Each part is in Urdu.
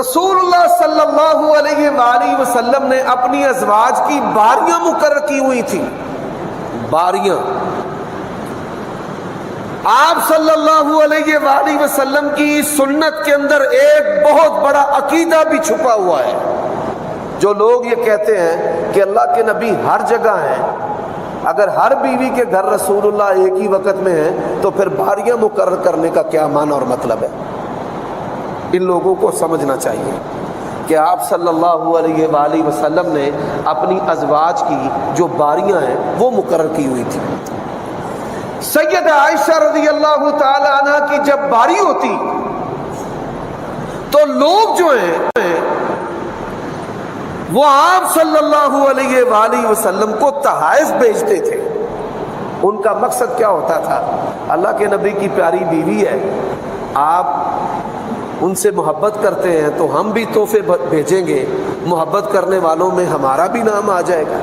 رسول اللہ صلی اللہ علیہ وآلہ وسلم نے اپنی ازواج کی باریاں مقرر کی ہوئی تھی، باریاں۔ آپ صلی اللہ علیہ وآلہ وسلم کی سنت کے اندر ایک بہت بڑا عقیدہ بھی چھپا ہوا ہے۔ جو لوگ یہ کہتے ہیں کہ اللہ کے نبی ہر جگہ ہیں، اگر ہر بیوی کے گھر رسول اللہ ایک ہی وقت میں ہیں تو پھر باریاں مقرر کرنے کا کیا معنی اور مطلب ہے؟ ان لوگوں کو سمجھنا چاہیے کہ آپ صلی اللہ علیہ وآلہ وسلم نے اپنی ازواج کی جو باریاں ہیں وہ مقرر کی ہوئی تھی۔ سیدہ عائشہ رضی اللہ تعالی عنہ کی جب باری ہوتی تو لوگ جو ہیں وہ آپ صلی اللہ علیہ وآلہ وسلم کو تحائف بھیجتے تھے۔ ان کا مقصد کیا ہوتا تھا؟ اللہ کے نبی کی پیاری بیوی ہے، آپ ان سے محبت کرتے ہیں تو ہم بھی تحفے بھیجیں گے، محبت کرنے والوں میں ہمارا بھی نام آ جائے گا۔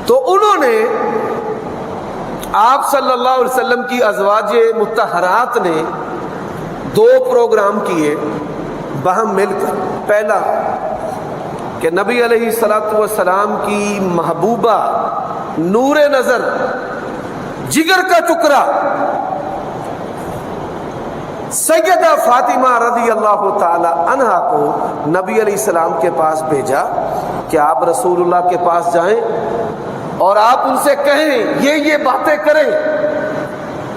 تو انہوں نے آپ صلی اللہ علیہ وسلم کی ازواج مطہرات نے 2 پروگرام کیے باہم مل کر۔ پہلا کہ نبی علیہ الصلوۃ والسلام کی محبوبہ نور نظر، جگر کا ٹکڑا سیدہ فاطمہ رضی اللہ تعالی عنہا کو نبی علیہ السلام کے پاس بھیجا کہ آپ رسول اللہ کے پاس جائیں اور آپ ان سے کہیں، یہ باتیں کریں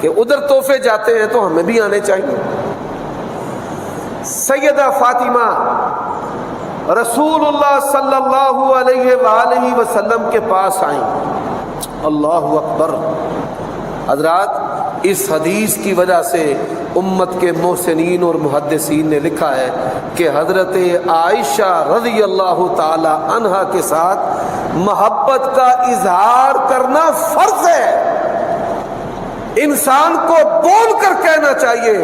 کہ ادھر تحفے جاتے ہیں تو ہمیں بھی آنے چاہیے۔ سیدہ فاطمہ رسول اللہ صلی اللہ علیہ وآلہ وسلم کے پاس آئیں۔ اللہ اکبر۔ حضرات، اس حدیث کی وجہ سے امت کے محسنین اور محدثین نے لکھا ہے کہ حضرت عائشہ رضی اللہ تعالی عنہا کے ساتھ محبت کا اظہار کرنا فرض ہے۔ انسان کو بول کر کہنا چاہیے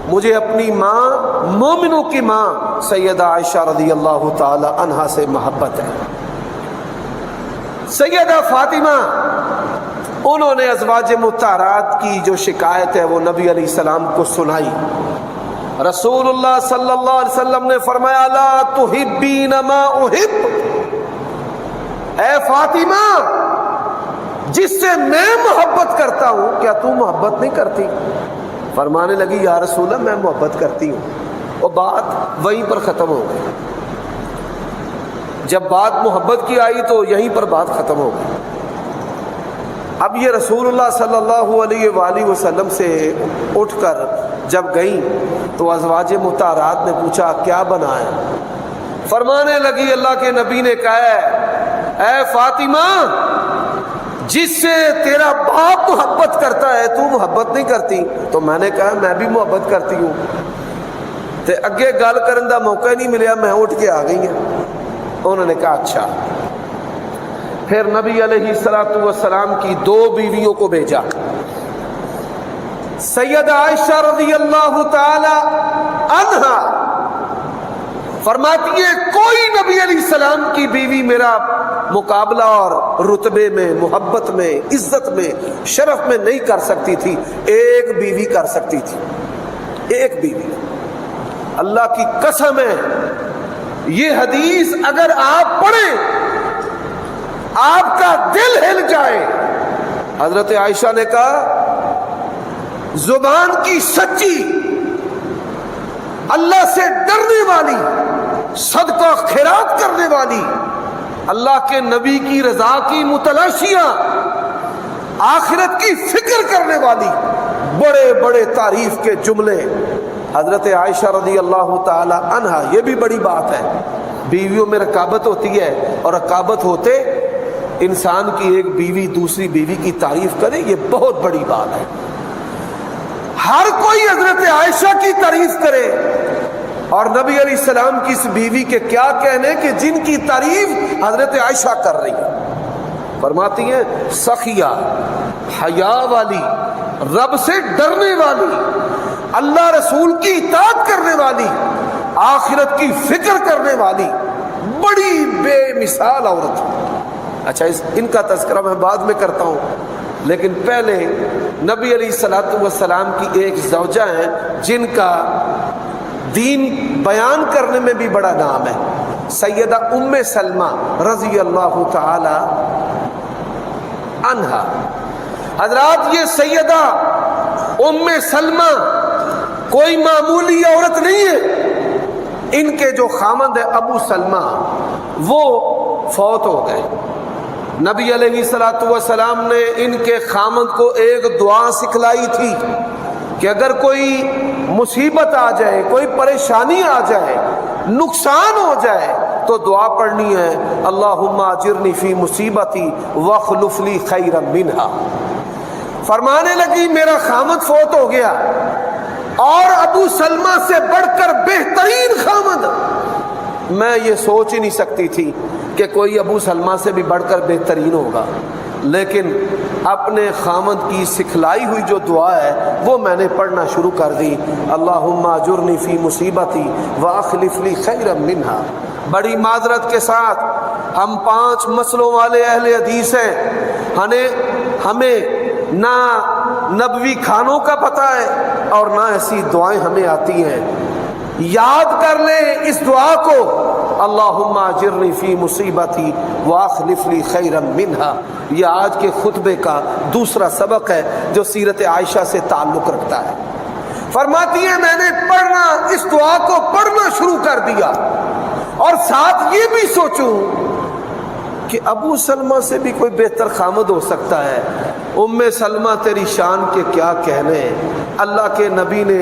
مجھے اپنی ماں، مومنوں کی ماں سیدہ عائشہ رضی اللہ تعالی عنہا سے محبت ہے۔ سیدہ فاطمہ، انہوں نے ازواج مطہرات کی جو شکایت ہے وہ نبی علیہ السلام کو سنائی۔ رسول اللہ صلی اللہ علیہ وسلم نے فرمایا لا تحبین ما احب، اے فاطمہ جس سے میں محبت کرتا ہوں کیا تو محبت نہیں کرتی؟ فرمانے لگی یا رسول اللہ میں محبت کرتی ہوں، اور بات وہیں پر ختم ہو گئی۔ جب بات محبت کی آئی تو یہیں پر بات ختم ہو گئی۔ اب یہ رسول اللہ صلی اللہ علیہ وآلہ وسلم سے اٹھ کر جب گئیں تو ازواج مطہرات نے پوچھا کیا بنا ہے؟ فرمانے لگی اللہ کے نبی نے کہا ہے اے فاطمہ جس سے تیرا باپ محبت کرتا ہے تو محبت نہیں کرتی؟ تو میں نے کہا میں بھی محبت کرتی ہوں، تے اگے گل کرن دا موقع ہی نہیں ملیا، میں اٹھ کے آ گئی ہوں۔ انہوں نے کہا اچھا۔ پھر نبی علیہ الصلوۃ والسلام کی 2 بیویوں کو بھیجا۔ سیدہ عائشہ رضی اللہ تعالی عنہا فرماتی ہے کوئی نبی علیہ السلام کی بیوی میرا مقابلہ اور رتبے میں، محبت میں، عزت میں، شرف میں نہیں کر سکتی تھی، ایک بیوی کر سکتی تھی، ایک بیوی۔ اللہ کی قسم ہے یہ حدیث اگر آپ پڑھیں آپ کا دل ہل جائے۔ حضرت عائشہ نے کہا زبان کی سچی، اللہ سے ڈرنے والی، صدقہ خیرات کرنے والی، اللہ کے نبی کی رضا کی متلاشیاں، آخرت کی فکر کرنے والی، بڑے بڑے تعریف کے جملے حضرت عائشہ رضی اللہ تعالی عنہا۔ یہ بھی بڑی بات ہے، بیویوں میں رقابت ہوتی ہے اور رقابت ہوتے انسان کی ایک بیوی دوسری بیوی کی تعریف کرے، یہ بہت بڑی بات ہے۔ ہر کوئی حضرت عائشہ کی تعریف کرے اور نبی علیہ السلام کی اس بیوی کے کیا کہنے کہ جن کی تعریف حضرت عائشہ کر رہی ہے۔ فرماتی ہیں سخیہ، حیا والی، رب سے ڈرنے والی، اللہ رسول کی اطاعت کرنے والی، آخرت کی فکر کرنے والی، بڑی بے مثال عورت۔ اچھا ان کا تذکرہ میں بعد میں کرتا ہوں، لیکن پہلے نبی علیہ الصلوۃ والسلام کی ایک زوجہ ہیں جن کا دین بیان کرنے میں بھی بڑا نام ہے، سیدہ ام سلمہ رضی اللہ تعالی عنہا۔ حضرات یہ سیدہ ام سلمہ کوئی معمولی عورت نہیں ہے، ان کے جو خامند ہے ابو سلمہ وہ فوت ہو گئے۔ نبی علیہ الصلوۃ والسلام نے ان کے خامند کو ایک دعا سکھلائی تھی کہ اگر کوئی مصیبت آ جائے، کوئی پریشانی آ جائے، نقصان ہو جائے تو دعا پڑھنی ہے، اللہم اجرنی فی مصیبتی واخلف لی خیرا منہا۔ فرمانے لگی میرا خامد فوت ہو گیا اور ابو سلمہ سے بڑھ کر بہترین خامد میں یہ سوچ ہی نہیں سکتی تھی کہ کوئی ابو سلمہ سے بھی بڑھ کر بہترین ہوگا، لیکن اپنے خامد کی سکھلائی ہوئی جو دعا ہے وہ میں نے پڑھنا شروع کر دی، اللہم اجرنی فی مصیبتی واخلف لی خیرا منہا۔ بڑی معذرت کے ساتھ ہم 5 مسئلوں والے اہل حدیث ہیں، ہمیں نہ نبوی کھانوں کا پتہ ہے اور نہ ایسی دعائیں ہمیں آتی ہیں۔ یاد کر لیں اس دعا کو، اللہم اجرنی فی مصیبتی واخلف لی خیرا منہا۔ یہ آج کے خطبے کا دوسرا سبق ہے جو سیرت عائشہ سے تعلق رکھتا ہے۔ فرماتی ہیں میں نے پڑھنا، اس دعا کو پڑھنا شروع کر دیا اور ساتھ یہ بھی سوچوں کہ ابو سلمہ سے بھی کوئی بہتر خامد ہو سکتا ہے۔ ام سلمہ تیری شان کے کیا کہنے، اللہ کے نبی نے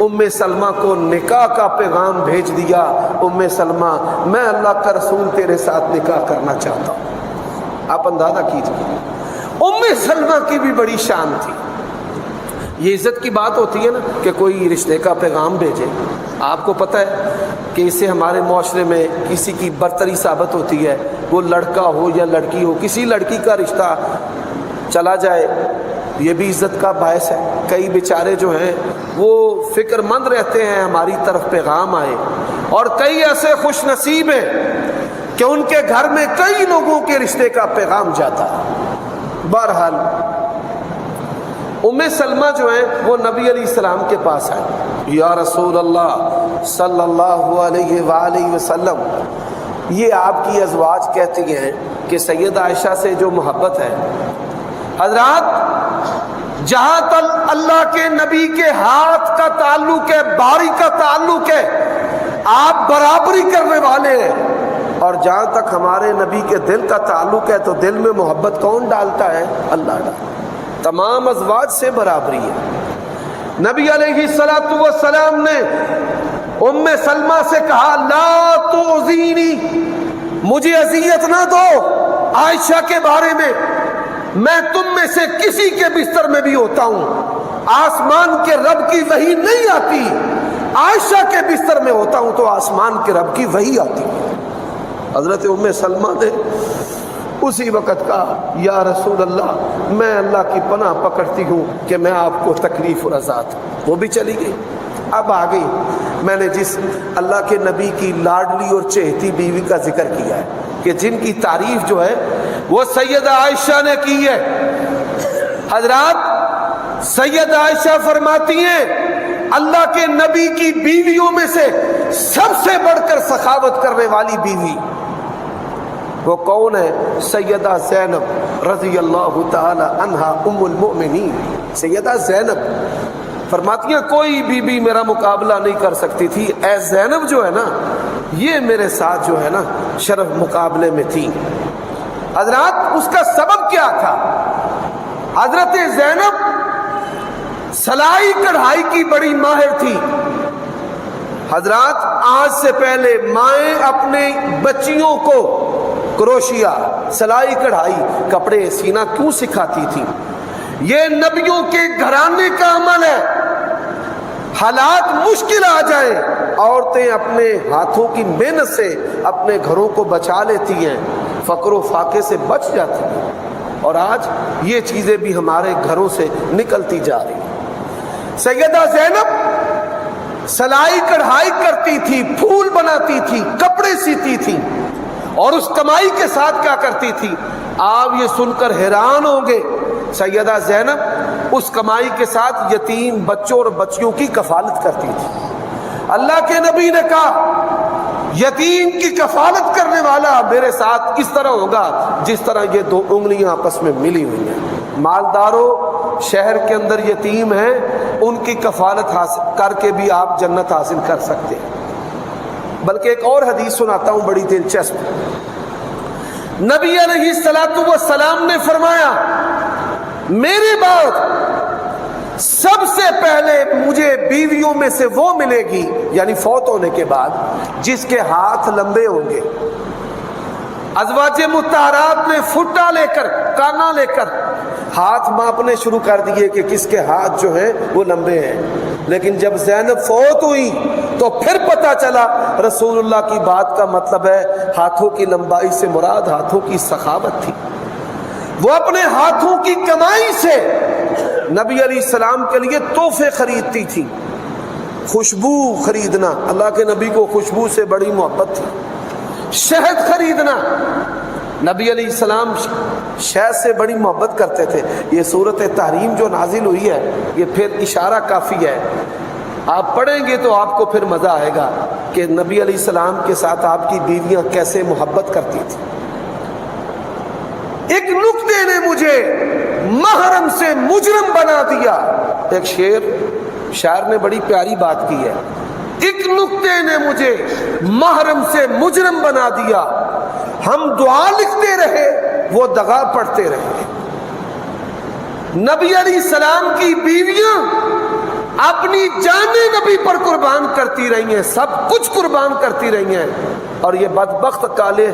ام سلمہ کو نکاح کا پیغام بھیج دیا، ام سلمہ میں اللہ کا رسول تیرے ساتھ نکاح کرنا چاہتا ہوں۔ آپ اندازہ کیجیے ام سلمہ کی بھی بڑی شان تھی۔ یہ عزت کی بات ہوتی ہے نا کہ کوئی رشتے کا پیغام بھیجے۔ آپ کو پتہ ہے کہ اس سے ہمارے معاشرے میں کسی کی برتری ثابت ہوتی ہے، وہ لڑکا ہو یا لڑکی ہو، کسی لڑکی کا رشتہ چلا جائے یہ بھی عزت کا باعث ہے۔ کئی بیچارے جو ہیں وہ فکر مند رہتے ہیں ہماری طرف پیغام آئے، اور کئی ایسے خوش نصیب ہیں کہ ان کے گھر میں کئی لوگوں کے رشتے کا پیغام جاتا ہے۔ بہرحال ام سلمہ جو ہیں وہ نبی علیہ السلام کے پاس آئے، یا رسول اللہ صلی اللہ علیہ وآلہ وسلم، یہ آپ کی ازواج کہتی ہیں کہ سید عائشہ سے جو محبت ہے، حضرات جہاں تک اللہ کے نبی کے ہاتھ کا تعلق ہے، باری کا تعلق ہے، آپ برابری کرنے والے ہیں، اور جہاں تک ہمارے نبی کے دل کا تعلق ہے تو دل میں محبت کون ڈالتا ہے؟ اللہ ڈالتا ہے۔ تمام ازواج سے برابری ہے۔ نبی علیہ السلام نے ام سلمہ سے کہا لا تؤذینی، مجھے اذیت نہ دو عائشہ کے بارے میں تم میں سے کسی کے بستر میں بھی ہوتا ہوں، آسمان کے رب کی وحی نہیں آتی، عائشہ کے بستر میں ہوتا ہوں تو آسمان کے رب کی وحی آتی ہے۔ حضرت ام سلمہ نے اسی وقت کہا یا رسول اللہ میں اللہ کی پناہ پکڑتی ہوں کہ میں آپ کو تکلیف اور عذاب، وہ بھی چلی گئی۔ اب آ گئی، میں نے جس اللہ کے نبی کی لاڈلی اور چہتی بیوی کا ذکر کیا ہے کہ جن کی تعریف جو ہے وہ سیدہ عائشہ نے کی ہے۔ حضرات سیدہ عائشہ فرماتی ہیں اللہ کے نبی کی بیویوں میں سے سب سے بڑھ کر سخاوت کرنے والی بیوی وہ کون ہے؟ سیدہ زینب رضی اللہ تعالی عنہا ام المؤمنین۔ سیدہ زینب فرماتی ہیں کوئی بی میرا مقابلہ نہیں کر سکتی تھی، اے زینب جو ہے نا یہ میرے ساتھ جو ہے نا شرف مقابلے میں تھی۔ حضرات اس کا سبب کیا تھا؟ حضرت زینب سلائی کڑھائی کی بڑی ماہر تھی۔ حضرات آج سے پہلے مائیں اپنے بچیوں کو کروشیا، سلائی کڑھائی، کپڑے سینا کیوں سکھاتی تھی؟ یہ نبیوں کے گھرانے کا عمل ہے۔ حالات مشکل آ جائیں عورتیں اپنے ہاتھوں کی محنت سے اپنے گھروں کو بچا لیتی ہیں، فقر و فاقے سے بچ جاتی ہیں، اور آج یہ چیزیں بھی ہمارے گھروں سے نکلتی جا رہی ہیں۔ سیدہ زینب سلائی کڑھائی کرتی تھی، پھول بناتی تھی، کپڑے سیتی تھی، اور اس کمائی کے ساتھ کیا کرتی تھی؟ آپ یہ سن کر حیران ہوں گے سیدہ زینب اس کمائی کے ساتھ یتیم بچوں اور بچیوں کی کفالت کرتی تھی۔ اللہ کے نبی نے کہا یتیم کی کفالت کرنے والا میرے ساتھ اس طرح ہوگا جس طرح یہ دو انگلیاں آپس میں ملی ہوئی ہیں۔ مالداروں شہر کے اندر یتیم ہیں، ان کی کفالت حاصل کر کے بھی آپ جنت حاصل کر سکتے ہیں۔ بلکہ ایک اور حدیث سناتا ہوں بڑی دلچسپ۔ نبی علیہ السلام نے فرمایا میری بات سب سے پہلے مجھے بیویوں میں سے وہ ملے گی، یعنی فوت ہونے کے بعد، جس کے ہاتھ لمبے ہوں گے۔ ازواج مطہرات نے فٹا لے کر کانا لے کر ہاتھ ماپنے شروع کر دیے کہ کس کے ہاتھ جو ہیں وہ لمبے ہیں، لیکن جب زینب فوت ہوئی تو پھر پتہ چلا رسول اللہ کی بات کا مطلب ہے ہاتھوں کی لمبائی سے مراد ہاتھوں کی سخاوت تھی۔ وہ اپنے ہاتھوں کی کمائی سے نبی علیہ السلام کے لیے تحفے خریدتی تھی۔ خوشبو خریدنا، اللہ کے نبی کو خوشبو سے بڑی محبت تھی۔ شہد خریدنا، نبی علیہ السلام شہد سے بڑی محبت کرتے تھے۔ یہ صورت تحریم جو نازل ہوئی ہے یہ پھر اشارہ کافی ہے، آپ پڑھیں گے تو آپ کو پھر مزہ آئے گا کہ نبی علیہ السلام کے ساتھ آپ کی بیویاں کیسے محبت کرتی تھی۔ ایک نکتے نے مجھے محرم سے مجرم بنا دیا، ایک شاعر نے بڑی پیاری بات کی ہے، ایک نکتے نے مجھے محرم سے مجرم بنا دیا، ہم دعا لکھتے رہے وہ دغا پڑھتے رہے۔ نبی علیہ السلام کی بیویاں اپنی جانیں نبی پر قربان کرتی رہی ہیں، سب کچھ قربان کرتی رہی ہیں، اور یہ بدبخت کالے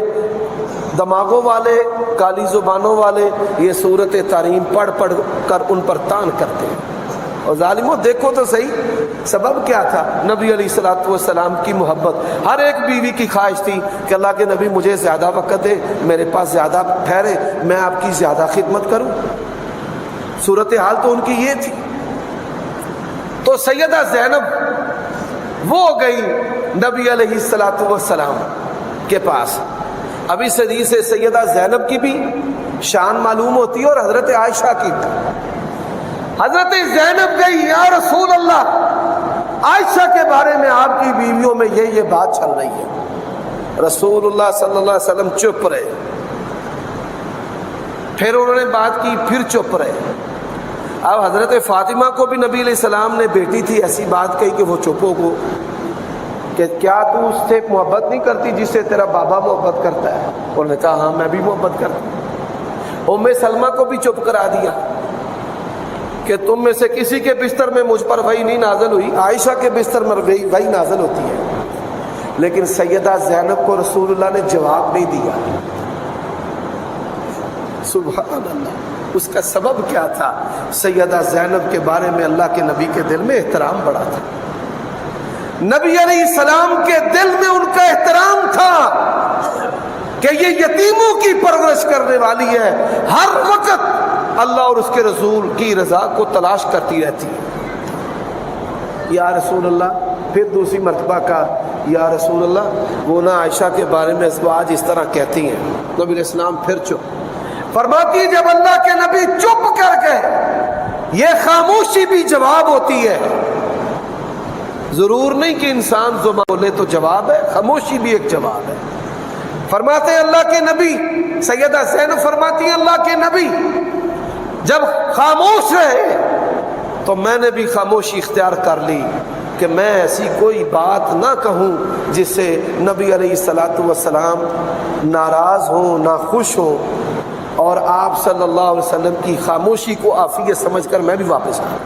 دماغوں والے، کالی زبانوں والے یہ صورت تحریم پڑھ پڑھ کر ان پر تان کرتے ہیں۔ اور ظالموں دیکھو تو صحیح سبب کیا تھا، نبی علیہ السلام کی محبت۔ ہر ایک بیوی کی خواہش تھی کہ اللہ کے نبی مجھے زیادہ وقت دے، میرے پاس زیادہ ٹھہرے، میں آپ کی زیادہ خدمت کروں۔ صورتحال تو ان کی یہ تھی۔ تو سیدہ زینب وہ گئی نبی علیہ السلام کے پاس۔ اب اس حدیث سے سیدہ زینب کی بھی شان معلوم ہوتی ہے اور حضرت عائشہ کی بھی۔ حضرت زینب گئی، یا رسول اللہ عائشہ کے بارے میں آپ کی بیویوں میں یہ بات چل رہی ہے۔ رسول اللہ صلی اللہ علیہ وسلم چپ رہے، پھر انہوں نے بات کی، پھر چپ رہے۔ اب حضرت فاطمہ کو بھی نبی علیہ السلام نے بیٹی تھی ایسی بات کہی کہ وہ چپو کو کہ کیا تو اس سے محبت نہیں کرتی جس سے تیرا بابا محبت کرتا ہے؟ انہوں نے کہا ہاں میں بھی محبت کرتا ہوں۔ ام سلمہ کو بھی چپ کرا دیا کہ تم میں سے کسی کے بستر میں مجھ پر وحی نہیں نازل ہوئی، عائشہ کے بستر میں وحی نازل ہوتی ہے۔ لیکن سیدہ زینب کو رسول اللہ نے جواب نہیں دیا۔ سبحان اللہ، اس کا سبب کیا تھا؟ سیدہ زینب کے بارے میں اللہ کے نبی کے دل میں احترام بڑا تھا۔ نبی علیہ السلام کے دل میں ان کا احترام تھا کہ یہ یتیموں کی پرورش کرنے والی ہے، ہر وقت اللہ اور اس کے رسول کی رضا کو تلاش کرتی رہتی ہے۔ یا رسول اللہ، پھر دوسری مرتبہ کہا یا رسول اللہ وہ نہ عائشہ کے بارے میں ازواج اس طرح کہتی ہیں۔ نبی علیہ السلام پھر چپ فرماتی، جب اللہ کے نبی چپ کر گئے یہ خاموشی بھی جواب ہوتی ہے۔ ضرور نہیں کہ انسان زبان بولے تو جواب ہے، خاموشی بھی ایک جواب ہے۔ فرماتے ہیں اللہ کے نبی، سیدہ زینب فرماتی ہیں اللہ کے نبی جب خاموش رہے تو میں نے بھی خاموشی اختیار کر لی کہ میں ایسی کوئی بات نہ کہوں جس سے نبی علیہ السلام ناراض ہوں، ناخوش ہوں، اور آپ صلی اللہ علیہ وسلم کی خاموشی کو عافیت سمجھ کر میں بھی واپس آؤں۔